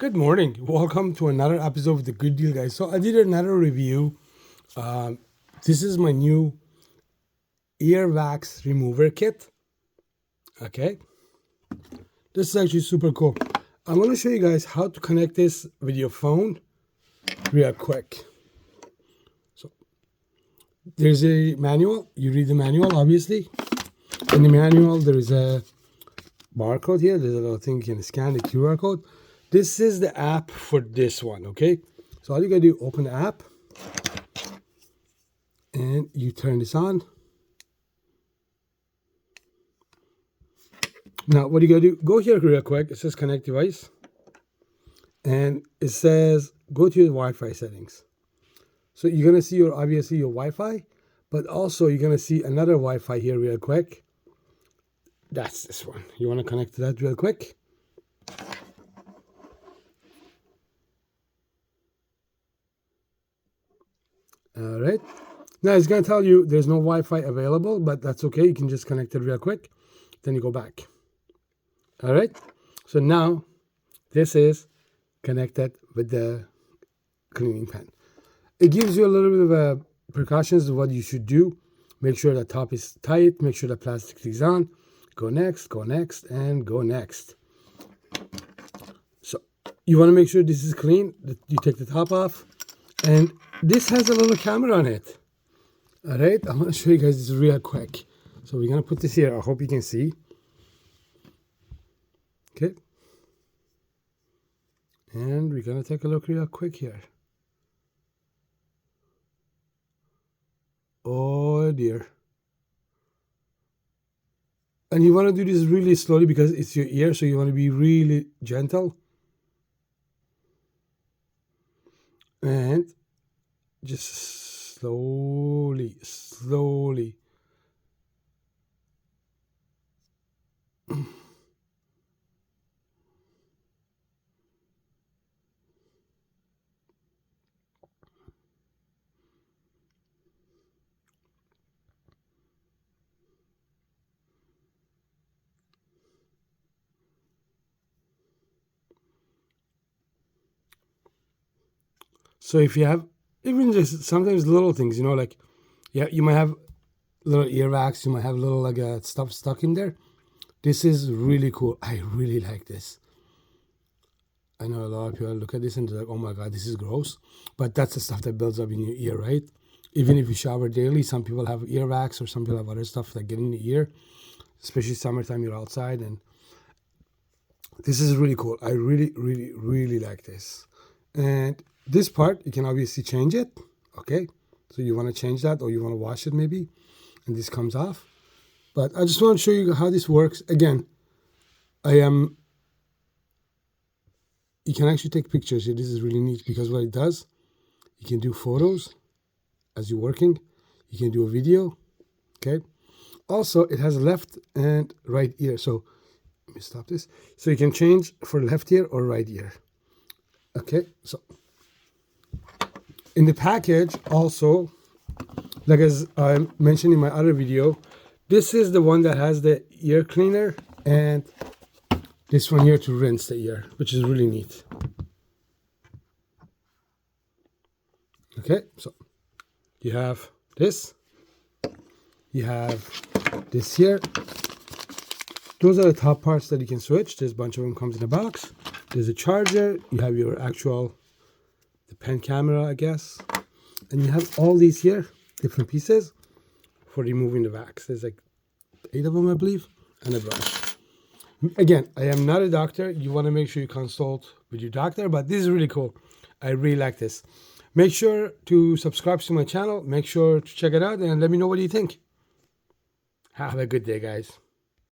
Good morning. Welcome to another episode of The Good Deal, guys. So I did another review. This is my new earwax remover kit. Okay. This is actually super cool. I'm going to show you guys how to connect this with your phone real quick. So there's a manual. You read the manual, obviously. In the manual, there is a barcode here. There's a little thing you can scan the QR code. This is the app for this one, okay? So all you gotta do, open the app, and you turn this on. Now, what you gotta do, go here real quick. It says connect device. And it says, go to your Wi-Fi settings. So you're gonna see obviously your Wi-Fi, but also you're gonna see another Wi-Fi here real quick. That's this one. You wanna connect to that real quick. All right. Now it's going to tell you there's no Wi-Fi available, but that's okay. You can just connect it real quick. Then you go back. All right. So now this is connected with the cleaning pan. It gives you a little bit of precautions of what you should do. Make sure the top is tight. Make sure the plastic is on. Go next, and go next. So you want to make sure this is clean. You take the top off. And this has a little camera on it. All right, I'm going to show you guys this real quick. So we're going to put this here. I hope you can see. Okay. And we're going to take a look real quick here. Oh dear. And you want to do this really slowly because it's your ear, so you want to be really gentle. And just slowly. So if you have even just sometimes little things, like, yeah, you might have little earwax, you might have little stuff stuck in there. This is really cool. I really like this. I know a lot of people look at this and they're like, oh my God, this is gross. But that's the stuff that builds up in your ear, right? Even if you shower daily, some people have earwax or some people have other stuff that get in the ear, especially summertime, you're outside. And this is really cool. I really like this. And this part, you can obviously change it, okay? So you want to change that or you want to wash it maybe, and this comes off. But I just want to show you how this works. Again, you can actually take pictures here. This is really neat because what it does, you can do photos as you're working. You can do a video, okay? Also, it has left and right ear. So let me stop this. So you can change for left ear or right ear. Okay, so in the package also, like as I mentioned in my other video, this is the one that has the ear cleaner and this one here to rinse the ear, which is really neat. Okay, so you have this, you have this here. Those are the top parts that you can switch. There's a bunch of them comes in a box. There's a charger. You have your the pen camera, I guess. And you have all these here, different pieces for removing the wax. There's like 8 of them, I believe, and a brush. Again, I am not a doctor. You want to make sure you consult with your doctor, but this is really cool. I really like this. Make sure to subscribe to my channel. Make sure to check it out and let me know what you think. Have a good day, guys.